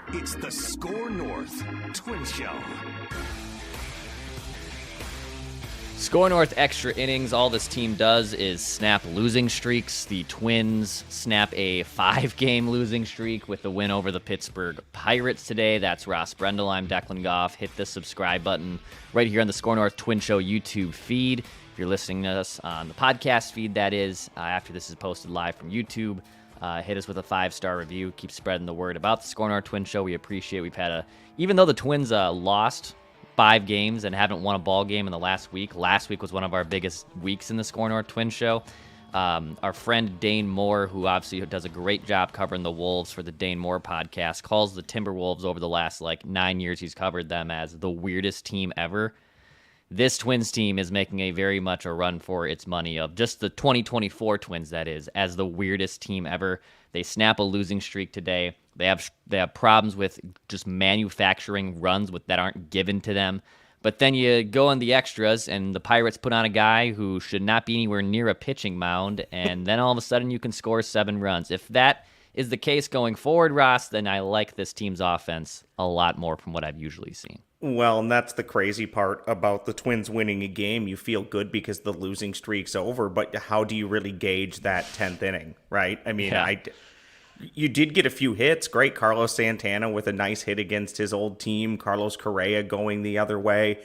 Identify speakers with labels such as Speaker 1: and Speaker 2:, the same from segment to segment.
Speaker 1: It's the Score North Twin Show.
Speaker 2: Score North Extra Innings. All this team does is snap losing streaks. The Twins snap a 5-game losing streak with the win over the Pittsburgh Pirates today. That's Ross Brendel. I'm Declan Goff. Hit the subscribe button right here on the Score North Twin Show YouTube feed. If you're listening to us on the podcast feed, that is, after this is posted live from YouTube, hit us with a 5-star review. Keep spreading the word about the Score North Twin Show. We appreciate it. We've had even though the Twins lost 5 games and haven't won a ball game in the last week. Last week was one of our biggest weeks in the Score North Twin Show. Our friend Dane Moore, who obviously does a great job covering the Wolves for the Dane Moore podcast, calls the Timberwolves over the last 9 years he's covered them as the weirdest team ever. This Twins team is making a very much a run for its money of just the 2024 Twins, that is, as the weirdest team ever. They snap a losing streak today. They have problems with just manufacturing runs that aren't given to them. But then you go in the extras, and the Pirates put on a guy who should not be anywhere near a pitching mound, and then all of a sudden you can score 7 runs. If that is the case going forward, Ross, then I like this team's offense a lot more from what I've usually seen.
Speaker 3: Well, and that's the crazy part about the Twins winning a game. You feel good because the losing streak's over, but how do you really gauge that 10th inning, right? I mean,
Speaker 2: Yeah.
Speaker 3: You did get a few hits. Great. Carlos Santana with a nice hit against his old team. Carlos Correa going the other way.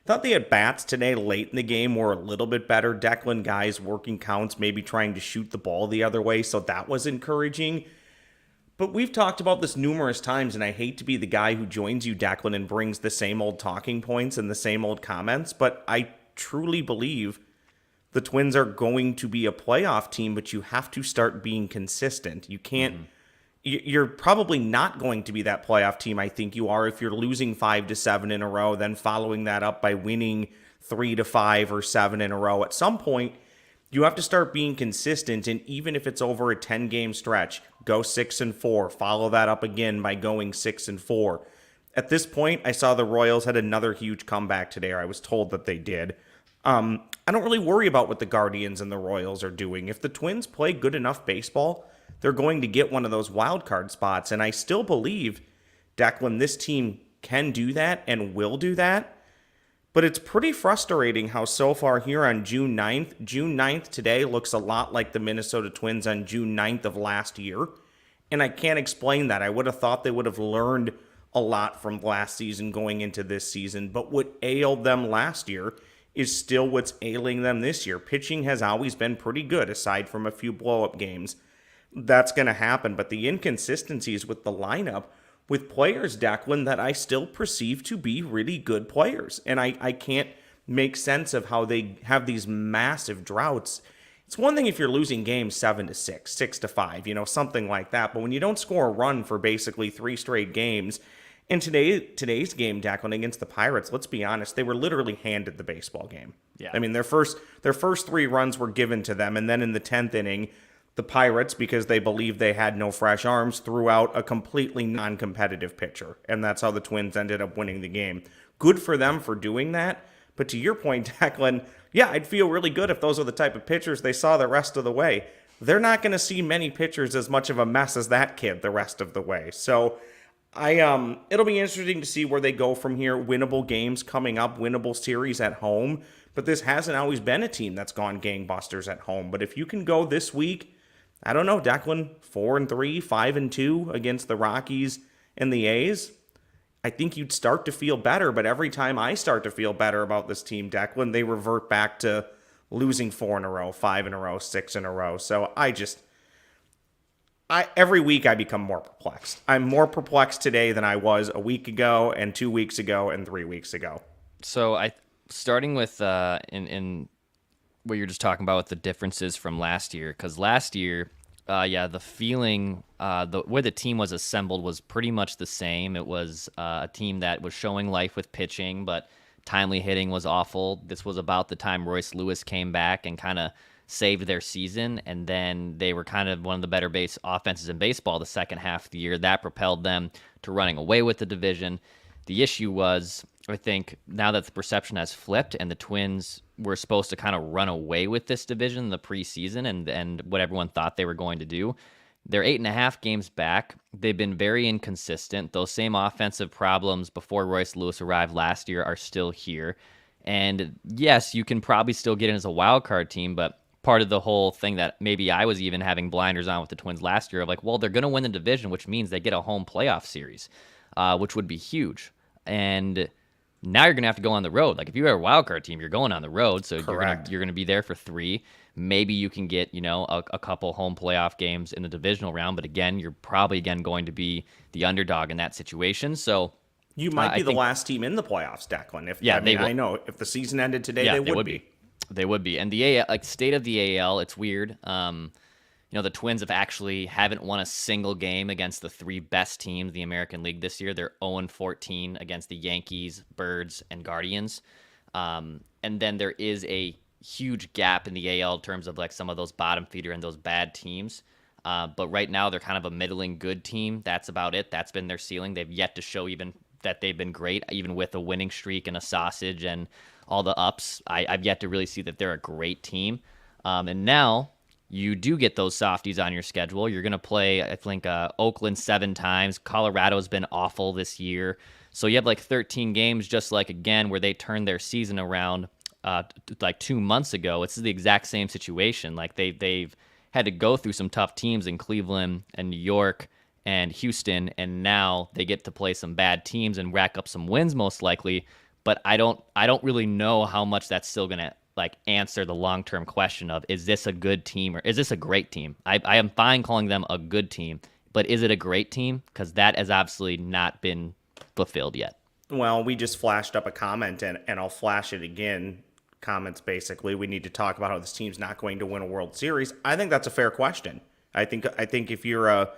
Speaker 3: Thought the at-bats today late in the game were a little bit better. Declan guys working counts, maybe trying to shoot the ball the other way, so that was encouraging. But we've talked about this numerous times, and I hate to be the guy who joins you, Declan, and brings the same old talking points and the same old comments, but I truly believe the Twins are going to be a playoff team, but you have to start being consistent. You can't, You're probably not going to be that playoff team I think you are if you're losing 5 to 7 in a row, then following that up by winning 3 to 5 or 7 in a row. At some point, you have to start being consistent, and even if it's over a 10-game stretch, go 6-4, follow that up again by going 6-4. At this point, I saw the Royals had another huge comeback today, or I was told that they did. I don't really worry about what the Guardians and the Royals are doing. If the Twins play good enough baseball, they're going to get one of those wild card spots. And I still believe, Declan, this team can do that and will do that. But it's pretty frustrating how so far here on June 9th today looks a lot like the Minnesota Twins on June 9th of last year. And I can't explain that. I would have thought they would have learned a lot from last season going into this season. But what ailed them last year is still what's ailing them this year. Pitching has always been pretty good, aside from a few blow-up games. That's going to happen, but the inconsistencies with the lineup, with players, Declan, that I still perceive to be really good players, and I can't make sense of how they have these massive droughts. It's one thing if you're losing games 7-6, 6-5, something like that, but when you don't score a run for basically 3 straight games. And today's game, Declan, against the Pirates, let's be honest, they were literally handed the baseball game.
Speaker 2: Yeah.
Speaker 3: I mean, their first 3 runs were given to them, and then in the 10th inning, the Pirates, because they believed they had no fresh arms, threw out a completely non-competitive pitcher, and that's how the Twins ended up winning the game. Good for them for doing that, but to your point, Declan, yeah, I'd feel really good if those are the type of pitchers they saw the rest of the way. They're not going to see many pitchers as much of a mess as that kid the rest of the way. So it'll be interesting to see where they go from here. Winnable games coming up, winnable series at home. But this hasn't always been a team that's gone gangbusters at home. But if you can go this week, I don't know, Declan, 4-3, 5-2 against the Rockies and the A's, I think you'd start to feel better. But every time I start to feel better about this team, Declan, they revert back to losing 4 in a row, 5 in a row, 6 in a row. So every week I become more perplexed. I'm more perplexed today than I was a week ago and 2 weeks ago and 3 weeks ago.
Speaker 2: So starting with in what you're just talking about with the differences from last year, because last year, the feeling, the way the team was assembled was pretty much the same. It was a team that was showing life with pitching, but timely hitting was awful. This was about the time Royce Lewis came back and kind of saved their season, and then they were kind of one of the better base offenses in baseball the second half of the year. That propelled them to running away with the division. The issue was I think now that the perception has flipped and the Twins were supposed to kind of run away with this division in the preseason and what everyone thought they were going to do, they're 8.5 games back. They've been very inconsistent. Those same offensive problems before Royce Lewis arrived last year are still here. And yes, you can probably still get in as a wild card team, but part of the whole thing that maybe I was even having blinders on with the Twins last year of like, well, they're going to win the division, which means they get a home playoff series, which would be huge. And now you're going to have to go on the road. Like if you're a wild card team, you're going on the road, so
Speaker 3: Correct.
Speaker 2: you're going to be there for 3. Maybe you can get, a couple home playoff games in the divisional round, but again, you're probably going to be the underdog in that situation. So
Speaker 3: You might be
Speaker 2: I
Speaker 3: the
Speaker 2: think,
Speaker 3: last team in the playoffs, Declan. I know if the season ended today,
Speaker 2: yeah,
Speaker 3: they would be.
Speaker 2: They would be. And the AL, like state of the AL, it's weird. The Twins haven't won a single game against the 3 best teams in the American League this year. They're 0-14 against the Yankees, Birds, and Guardians. And then there is a huge gap in the AL in terms of like some of those bottom feeder and those bad teams. But right now they're kind of a middling good team. That's about it. That's been their ceiling. They've yet to show even that they've been great, even with a winning streak and a sausage and all the ups. I've yet to really see that they're a great team. And now you do get those softies on your schedule. You're going to play, I think, Oakland 7 times. Colorado's been awful this year. So you have like 13 games, just like, again, where they turned their season around like 2 months ago. It's the exact same situation. Like they've had to go through some tough teams in Cleveland and New York and Houston, and now they get to play some bad teams and rack up some wins most likely. But I don't really know how much that's still going to like answer the long-term question of, is this a good team or is this a great team? I am fine calling them a good team, but is it a great team? Because that has absolutely not been fulfilled yet.
Speaker 3: Well, we just flashed up a comment, and I'll flash it again. Comments basically, we need to talk about how this team's not going to win a World Series. I think that's a fair question. I think if you're a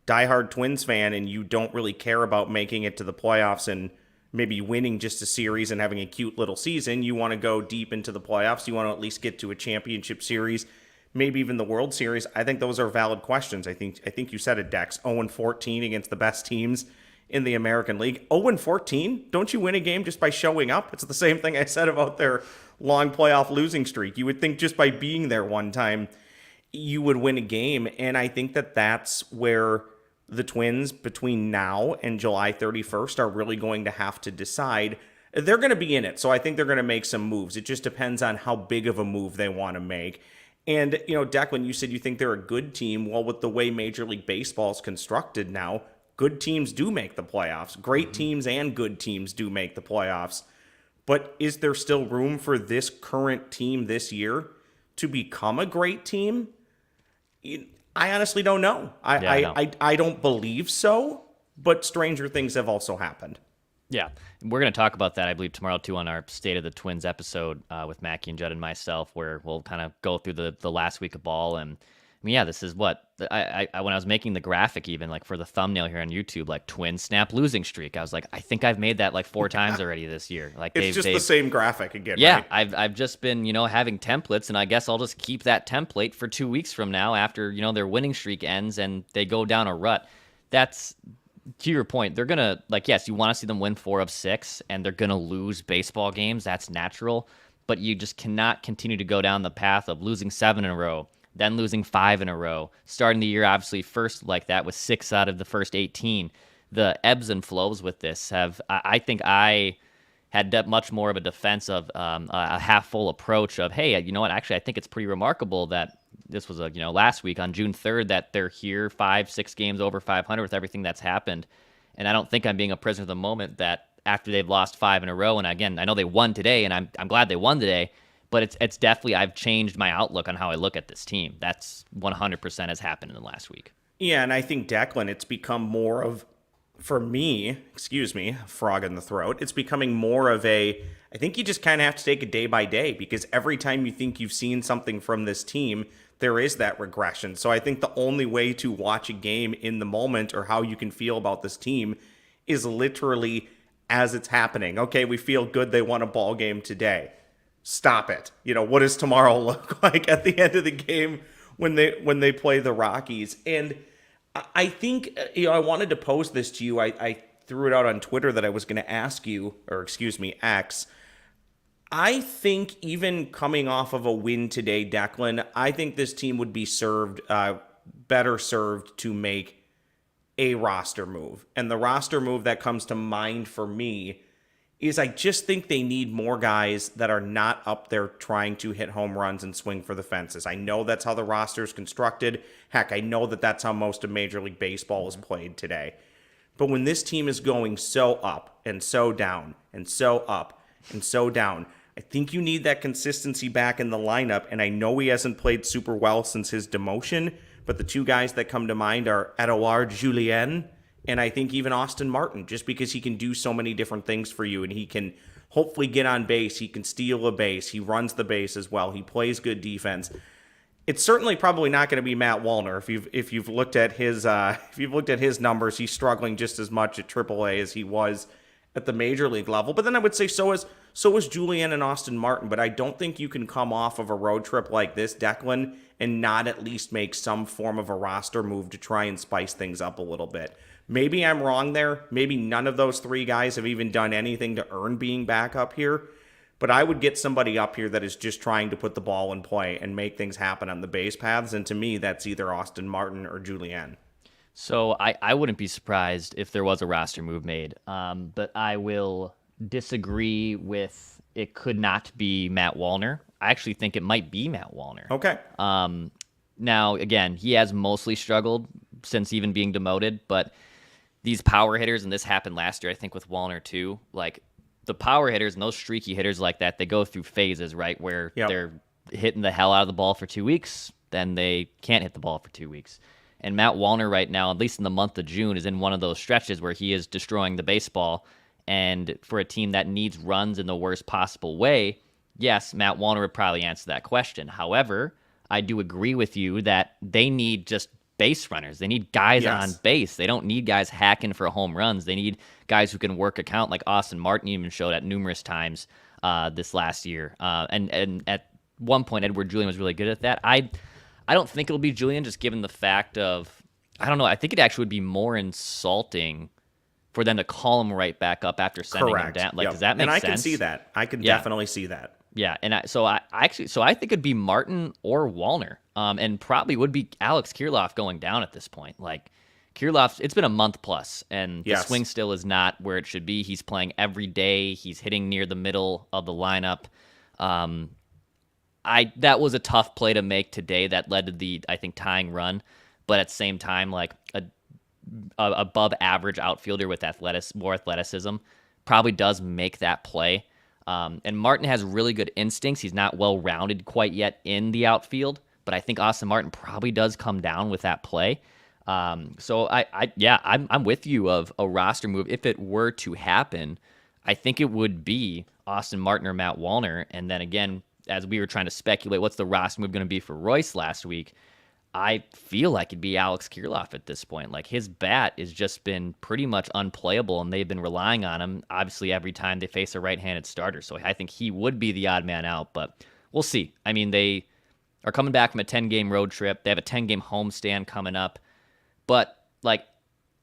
Speaker 3: diehard Twins fan and you don't really care about making it to the playoffs and maybe winning just a series and having a cute little season, you want to go deep into the playoffs, you want to at least get to a championship series, maybe even the World Series. I think those are valid questions. I think you said it, Dex. 0-14 against the best teams in the American League. 0-14? Don't you win a game just by showing up? It's the same thing I said about their long playoff losing streak. You would think just by being there one time, you would win a game. And I think that's where the Twins between now and July 31st are really going to have to decide. They're going to be in it, so I think they're going to make some moves. It just depends on how big of a move they want to make. And, Declan, you said you think they're a good team. Well, with the way Major League Baseball is constructed now, good teams do make the playoffs. Great teams and good teams do make the playoffs. But is there still room for this current team this year to become a great team? I honestly don't know. I don't believe so, but stranger things have also happened.
Speaker 2: Yeah, we're going to talk about that, I believe, tomorrow, too, on our State of the Twins episode with Mackie and Judd and myself, where we'll kind of go through the last week of ball. And, I mean, yeah, this is what I when I was making the graphic, even, like, for the thumbnail here on YouTube, like, Twins snap losing streak, I was like, I think I've made that, like, 4 times already this year. Like,
Speaker 3: it's just the same graphic again,
Speaker 2: yeah,
Speaker 3: right?
Speaker 2: I've just been, having templates, and I guess I'll just keep that template for 2 weeks from now after, their winning streak ends and they go down a rut. That's, to your point, they're going to, like, yes, you want to see them win 4 of 6, and they're going to lose baseball games. That's natural. But you just cannot continue to go down the path of losing 7 in a row, then losing 5 in a row. Starting the year, obviously, first like that with 6 out of the first 18. The ebbs and flows with this have, I think I had much more of a defense of a half-full approach of, hey, you know what, actually, I think it's pretty remarkable that this was last week on June 3rd that they're here 5-6 games over 500 with everything that's happened. And I don't think I'm being a prisoner of the moment that after they've lost 5 in a row, and again, I know they won today, and I'm glad they won today, but it's definitely, I've changed my outlook on how I look at this team. That's 100% has happened in the last week.
Speaker 3: Yeah, and I think, Declan, it's become more of, for me, frog in the throat, it's becoming more of I think you just kind of have to take it day by day, because every time you think you've seen something from this team, there is that regression. So I think the only way to watch a game in the moment or how you can feel about this team is literally as it's happening. Okay, we feel good they won a ball game today. Stop it. What does tomorrow look like at the end of the game when they play the Rockies? And I think, I wanted to pose this to you. I threw it out on Twitter that I was going to ask you, or excuse me, X. I think even coming off of a win today, Declan, I think this team would be better served to make a roster move. And the roster move that comes to mind for me is I just think they need more guys that are not up there trying to hit home runs and swing for the fences. I know that's how the roster is constructed. Heck, I know that that's how most of Major League Baseball is played today. But when this team is going so up and so down and so up and so down, I think you need that consistency back in the lineup. And I know he hasn't played super well since his demotion, but the two guys that come to mind are Edouard Julien and I think even Austin Martin, just because he can do so many different things for you, and he can hopefully get on base, he can steal a base, he runs the base as well, he plays good defense. It's certainly probably not going to be Matt Wallner. If you've looked at his numbers, he's struggling just as much at AAA as he was at the major league level. But then I would say so is Julian and Austin Martin. But I don't think you can come off of a road trip like this, Declan, and not at least make some form of a roster move to try and spice things up a little bit. Maybe I'm wrong there. Maybe none of those three guys have even done anything to earn being back up here. But I would get somebody up here that is just trying to put the ball in play and make things happen on the base paths. And to me, that's either Austin Martin or Julien.
Speaker 2: So I wouldn't be surprised if there was a roster move made. But I will disagree with it could not be Matt Wallner. I actually think it might be Matt Wallner.
Speaker 3: Okay.
Speaker 2: Now, again, he has mostly struggled since even being demoted. But these power hitters, and this happened last year, I think, with Wallner too, like, the power hitters and those streaky hitters like that, they go through phases, right, where they're hitting the hell out of the ball for 2 weeks, then they can't hit the ball for 2 weeks. And Matt Wallner right now, at least in the month of June, is in one of those stretches where he is destroying the baseball. And for a team that needs runs in the worst possible way, yes, Matt Wallner would probably answer that question. However, I do agree with you that they need just base runners. They need guys on base. They don't need guys hacking for home runs. They need guys who can work a count, like Austin Martin even showed at numerous times this last year. And at one point, Edouard Julien was really good at that. I don't think it'll be Julien, just given the fact of, I don't know, I think it actually would be more insulting for them to call him right back up after sending him down. Like, does that make sense?
Speaker 3: And I can see that. I can definitely see that.
Speaker 2: Yeah, and so I think it'd be Martin or Wallner, and probably would be Alex Kirilloff going down at this point. Like, Kirilloff, it's been a month plus, and the swing still is not where it should be. He's playing every day. He's hitting near the middle of the lineup. That was a tough play to make today. That led to the, I think, tying run, but at the same time, like a above average outfielder with more athleticism probably does make that play. And Martin has really good instincts. He's not well-rounded quite yet in the outfield, but I think Austin Martin probably does come down with that play. So I'm with you of a roster move. If it were to happen, I think it would be Austin Martin or Matt Wallner. And then again, as we were trying to speculate, what's the roster move going to be for Royce last week? I feel like it'd be Alex Kirilloff at this point. Like, his bat has just been pretty much unplayable, and they've been relying on him, obviously, every time they face a right-handed starter. So I think he would be the odd man out, but we'll see. I mean, they are coming back from a 10-game road trip. They have a 10-game homestand coming up. But, like,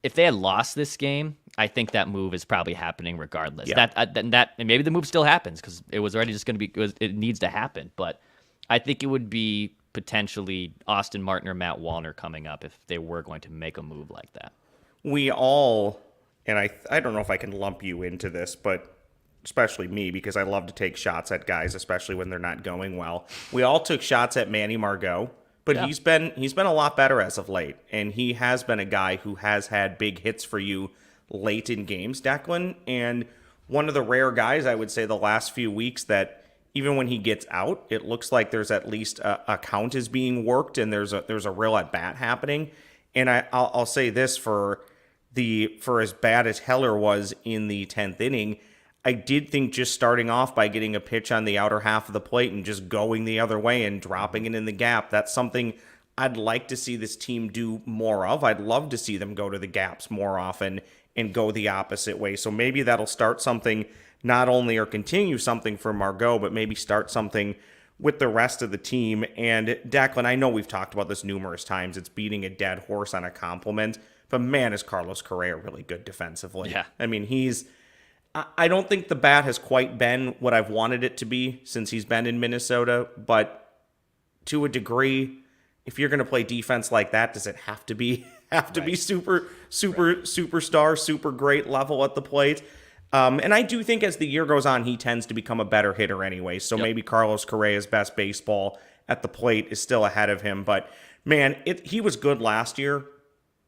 Speaker 2: if they had lost this game, I think that move is probably happening regardless.
Speaker 3: Yeah.
Speaker 2: And maybe the move still happens because it was already just going to be – it needs to happen. But I think it would be – potentially Austin Martin or Matt Wallner coming up if they were going to make a move like that.
Speaker 3: We all, and I don't know if I can lump you into this, but especially me, because I love to take shots at guys, especially when they're not going well. We all took shots at Manny Margot, but he's been a lot better as of late, and he has been a guy who has had big hits for you late in games, Declan, and one of the rare guys, I would say, the last few weeks that even when he gets out, it looks like there's at least a count is being worked and there's a real at bat happening. And I'll say this for as bad as Heller was in the 10th inning, I did think just starting off by getting a pitch on the outer half of the plate and just going the other way and dropping it in the gap, that's something I'd like to see this team do more of. I'd love to see them go to the gaps more often and go the opposite way. So maybe that'll start something not only or continue something for Margot, but maybe start something with the rest of the team. And Declan, I know we've talked about this numerous times. It's beating a dead horse on a compliment, But man, is Carlos Correa really good defensively.
Speaker 2: Yeah.
Speaker 3: I mean, I don't think the bat has quite been what I've wanted it to be since he's been in Minnesota, but to a degree, if you're going to play defense like that, does it have to be superstar, super great level at the plate? And I do think as the year goes on, he tends to become a better hitter anyway. So maybe Carlos Correa's best baseball at the plate is still ahead of him. But man, he was good last year,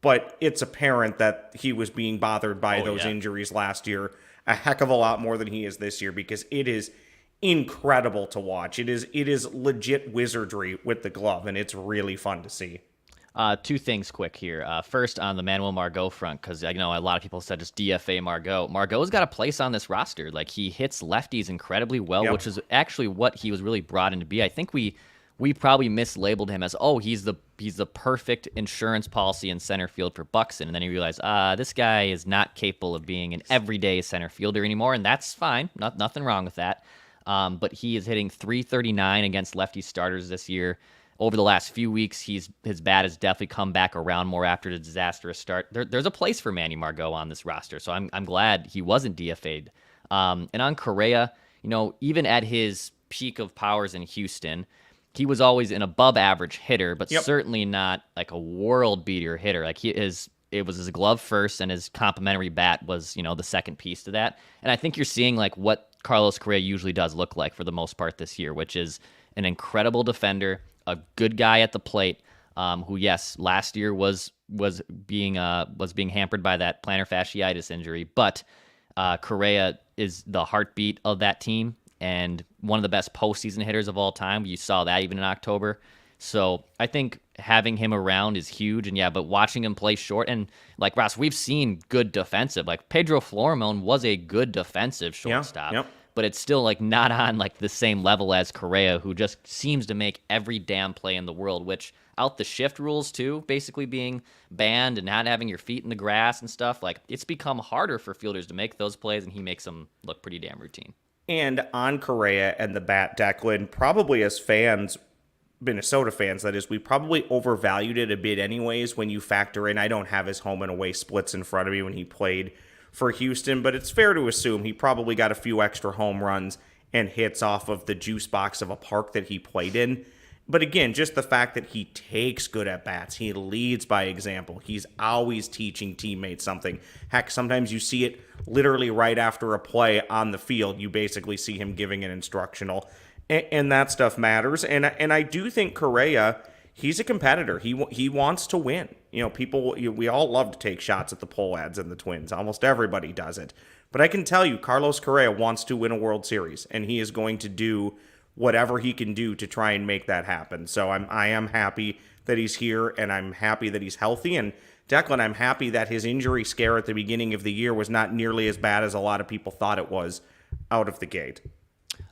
Speaker 3: but it's apparent that he was being bothered by those injuries last year a heck of a lot more than he is this year, because it is incredible to watch. It is legit wizardry with the glove, and it's really fun to see.
Speaker 2: Two things quick here. First, on the Manuel Margot front, because I know a lot of people said just DFA Margot. Margot's got a place on this roster. Like, he hits lefties incredibly well, which is actually what he was really brought in to be. I think we probably mislabeled him as, he's the perfect insurance policy in center field for Buxton, and then you realize, this guy is not capable of being an everyday center fielder anymore, and that's fine. Nothing wrong with that. But he is hitting .339 against lefty starters this year. Over the last few weeks, his bat has definitely come back around more after the disastrous start. There's a place for Manny Margot on this roster, so I'm glad he wasn't DFA'd. And on Correa, even at his peak of powers in Houston, he was always an above-average hitter, but certainly not like a world-beater hitter. Like it was his glove first, and his complimentary bat was the second piece to that. And I think you're seeing like what Carlos Correa usually does look like for the most part this year, which is an incredible defender, a good guy at the plate, who, yes, last year was being hampered by that plantar fasciitis injury, but Correa is the heartbeat of that team and one of the best postseason hitters of all time. You saw that even in October. So I think having him around is huge. And but watching him play short, and like Ross, we've seen good defensive. Like Pedro Florimon was a good defensive shortstop. But it's still like not on like the same level as Correa, who just seems to make every damn play in the world, which out the shift rules too, basically being banned and not having your feet in the grass and stuff, like it's become harder for fielders to make those plays, and he makes them look pretty damn routine.
Speaker 3: And on Correa and the bat, Declan, probably as fans, Minnesota fans, that is, we probably overvalued it a bit anyways when you factor in, I don't have his home and away splits in front of me when he played for Houston, but it's fair to assume he probably got a few extra home runs and hits off of the juice box of a park that he played in. But again, just the fact that he takes good at-bats, he leads by example. He's always teaching teammates something. Heck, sometimes you see it literally right after a play on the field. You basically see him giving an instructional, and that stuff matters. And I do think Correa, he's a competitor. He wants to win. We all love to take shots at the Pohlads and the Twins. Almost everybody does it. But I can tell you, Carlos Correa wants to win a World Series, and he is going to do whatever he can do to try and make that happen. So I am happy that he's here, and I'm happy that he's healthy. And Declan, I'm happy that his injury scare at the beginning of the year was not nearly as bad as a lot of people thought it was out of the gate.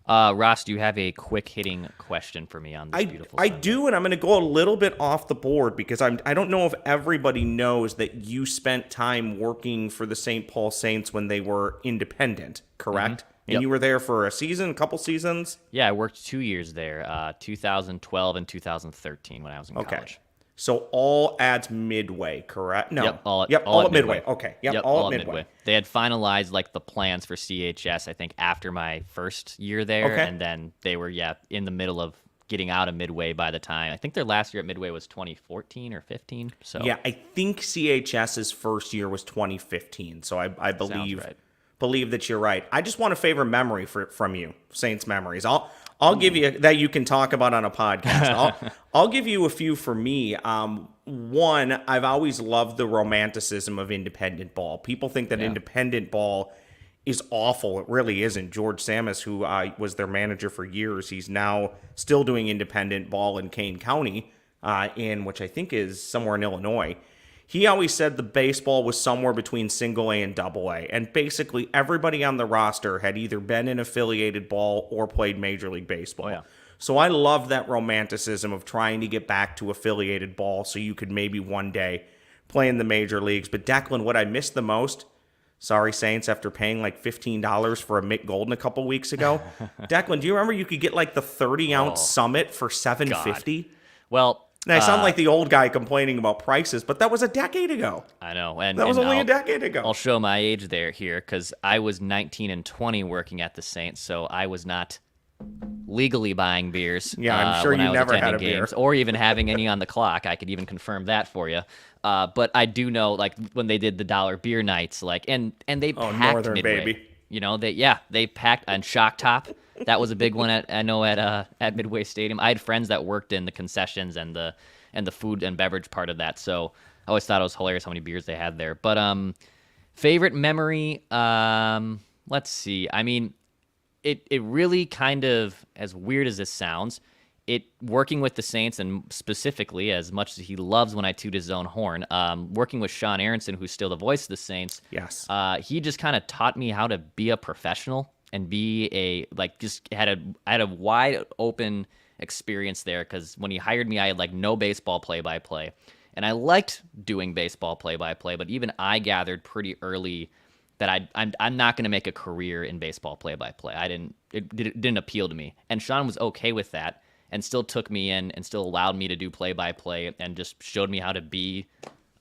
Speaker 2: Ross, do you have a quick hitting question for me on this beautiful Sunday?
Speaker 3: I do, and I'm going to go a little bit off the board because I don't know if everybody knows that you spent time working for the St. Paul Saints when they were independent, correct? Mm-hmm. And you were there for a season, a couple seasons?
Speaker 2: Yeah, I worked 2 years there, 2012 and 2013 when I was in college.
Speaker 3: So all at Midway, correct? No.
Speaker 2: All at Midway.
Speaker 3: Okay. All at Midway.
Speaker 2: They had finalized like the plans for CHS, I think, after my first year there, and then they were in the middle of getting out of Midway by the time. I think their last year at Midway was 2014 or 15. So
Speaker 3: I think CHS's first year was 2015. So I believe that you're right. I just want a favor memory from you, Saints memories. I'll give you that you can talk about on a podcast. I'll give you a few for me. One, I've always loved the romanticism of independent ball. People think that independent ball is awful. It really isn't. George Samus, who was their manager for years, he's now still doing independent ball in Kane County, which I think is somewhere in Illinois. He always said the baseball was somewhere between single A and double A, and basically everybody on the roster had either been in affiliated ball or played Major League Baseball. So I love that romanticism of trying to get back to affiliated ball so you could maybe one day play in the major leagues. But Declan, what I missed the most, sorry Saints, after paying like $15 for a Mick Golden a couple weeks ago, Declan, do you remember you could get like the 30-ounce Summit for $7.50?
Speaker 2: Well,
Speaker 3: And I sound like the old guy complaining about prices, but that was a decade ago.
Speaker 2: I know. And
Speaker 3: that was
Speaker 2: and
Speaker 3: only a decade ago.
Speaker 2: I'll show my age here because I was 19 and 20 working at the Saints, so I was not legally buying beers.
Speaker 3: Yeah, I'm sure
Speaker 2: when
Speaker 3: you
Speaker 2: I was
Speaker 3: never had a
Speaker 2: games,
Speaker 3: beer.
Speaker 2: or even having any on the clock. I could even confirm that for you. But I do know, like, when they did the $1 beer nights, like, and they packed
Speaker 3: Northern
Speaker 2: Midway.
Speaker 3: baby.
Speaker 2: You know, they packed on Shock Top. That was a big one at Midway Stadium. I had friends that worked in the concessions and the food and beverage part of that, so I always thought it was hilarious how many beers they had there. But favorite memory, let's see. I mean, it really kind of, as weird as this sounds, working with the Saints, and specifically, as much as he loves when I toot his own horn, working with Sean Aronson, who's still the voice of the Saints.
Speaker 3: Yes.
Speaker 2: He just kind of taught me how to be a professional and be I had a wide open experience there, because when he hired me, I had like no baseball play-by-play, and I liked doing baseball play-by-play, but even I gathered pretty early that I'm not going to make a career in baseball play-by-play. It didn't appeal to me, and Sean was okay with that, and still took me in and still allowed me to do play-by-play and just showed me how to be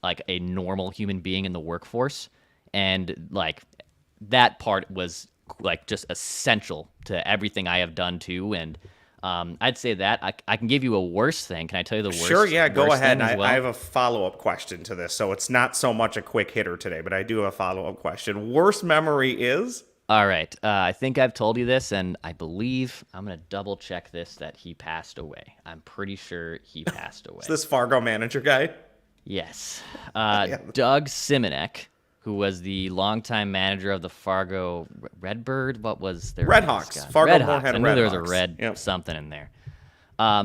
Speaker 2: like a normal human being in the workforce. And like that part was like just essential to everything I have done too. And I'd say that I can give you a worse thing. Can I tell you the worst?
Speaker 3: Sure, yeah, go ahead.
Speaker 2: I
Speaker 3: have a follow-up question to this, so it's not so much a quick hitter today, but I do have a follow-up question. Worst memory is?
Speaker 2: All right. I think I've told you this, and I believe I'm going to double check this, that he passed away. I'm pretty sure he passed away.
Speaker 3: Is this Fargo manager guy?
Speaker 2: Yes. Doug Simonek, who was the longtime manager of the Fargo Redbird. What was their
Speaker 3: Redhawks. Fargo
Speaker 2: Red
Speaker 3: Moorhead
Speaker 2: Hawks. I knew there was a
Speaker 3: Redhawks.
Speaker 2: red
Speaker 3: Yep.
Speaker 2: something in there.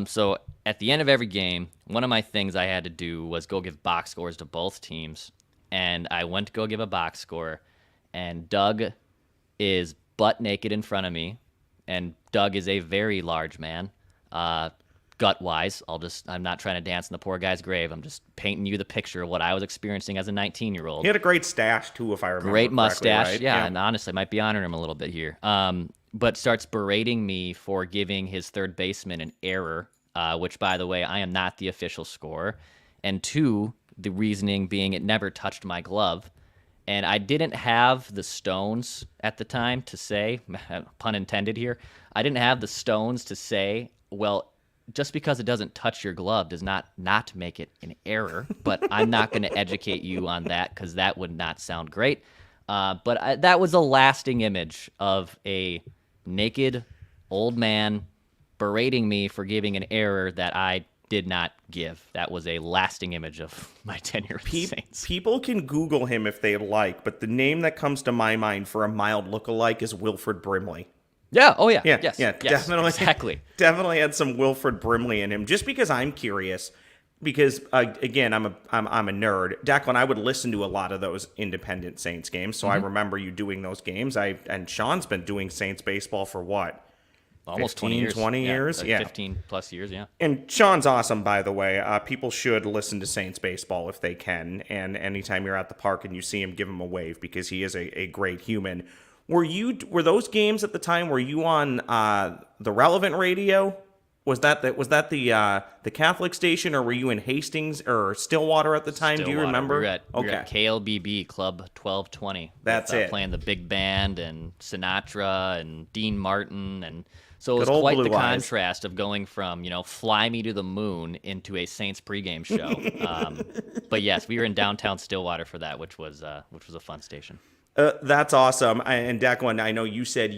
Speaker 2: So at the end of every game, one of my things I had to do was go give box scores to both teams. And I went to go give a box score, and Doug is butt naked in front of me, and Doug is a very large man, gut-wise. I'm not trying to dance in the poor guy's grave. I'm just painting you the picture of what I was experiencing as a 19-year-old.
Speaker 3: He had a great stash, too, if I remember
Speaker 2: Great
Speaker 3: correctly,
Speaker 2: mustache,
Speaker 3: right?
Speaker 2: yeah, and honestly, I might be honoring him a little bit here. But starts berating me for giving his third baseman an error, which, by the way, I am not the official scorer. And two, the reasoning being it never touched my glove. And I didn't have the stones at the time to say, pun intended here, I didn't have the stones to say, well, just because it doesn't touch your glove does not make it an error. But I'm not going to educate you on that, because that would not sound great. But that was a lasting image of a naked old man berating me for giving an error that I did not give. That was a lasting image of my tenure with the Saints.
Speaker 3: People can Google him if they like, but the name that comes to my mind for a mild lookalike is Wilfred Brimley.
Speaker 2: Yeah. Oh, yeah.
Speaker 3: Yeah,
Speaker 2: Yes.
Speaker 3: definitely.
Speaker 2: Exactly.
Speaker 3: Definitely had some Wilfred Brimley in him. Just because I'm curious, because again, I'm a nerd. Declan, I would listen to a lot of those independent Saints games, so I remember you doing those games. And Sean's been doing Saints baseball for what?
Speaker 2: Almost
Speaker 3: 15,
Speaker 2: 20 years.
Speaker 3: 20 years?
Speaker 2: Like
Speaker 3: Yeah.
Speaker 2: 15 plus years, yeah.
Speaker 3: And Sean's awesome, by the way. People should listen to Saints baseball if they can. And anytime you're at the park and you see him, give him a wave, because he is a great human. Were those games at the time? Were you on the Relevant Radio? Was that the Catholic station, or were you in Hastings or Stillwater at the time? Do you remember?
Speaker 2: We were at KLBB Club 1220.
Speaker 3: That's it.
Speaker 2: Playing the big band and Sinatra and Dean Martin, and so it was
Speaker 3: Good old
Speaker 2: quite the
Speaker 3: Blue Eyes.
Speaker 2: contrast of going from Fly Me to the Moon into a Saints pregame show. But yes, we were in downtown Stillwater for that, which was a fun station.
Speaker 3: That's awesome. And Declan, I know you said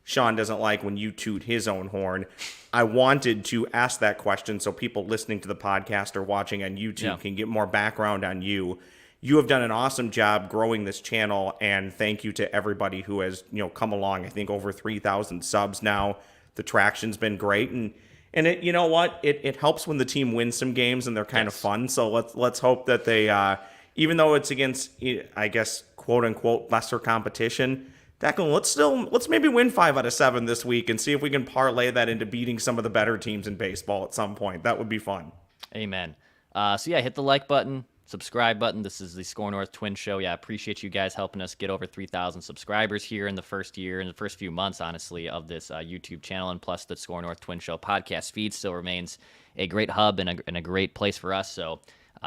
Speaker 3: Sean doesn't like when you toot his own horn. I wanted to ask that question so people listening to the podcast or watching on YouTube can get more background on you. You have done an awesome job growing this channel, and thank you to everybody who has come along. I think over 3,000 subs now. The traction's been great, and it, you know what? It helps when the team wins some games and they're kind of fun. So let's hope that they, even though it's against, I guess, quote unquote lesser competition, Declan, let's maybe win 5 out of 7 this week and see if we can parlay that into beating some of the better teams in baseball at some point. That would be fun.
Speaker 2: Amen. So yeah, hit the like button, subscribe button. This is the Score North Twin Show. Yeah, I appreciate you guys helping us get over 3,000 subscribers here in the first year, in the first few months, honestly, of this YouTube channel. And plus, the Score North Twin Show podcast feed still remains a great hub and a great place for us. So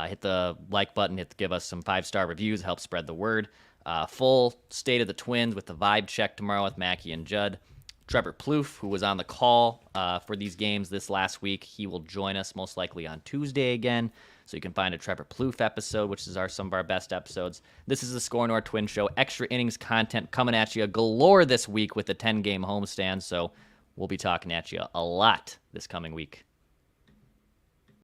Speaker 2: hit the like button, give us some 5-star reviews, help spread the word. Full state of the Twins with the vibe check tomorrow with Mackie and Judd. Trevor Plouffe, who was on the call for these games this last week, he will join us most likely on Tuesday again. So you can find a Trevor Plouffe episode, which is some of our best episodes. This is the Score North Twin Show. Extra innings content coming at you galore this week with the 10-game homestand. So we'll be talking at you a lot this coming week.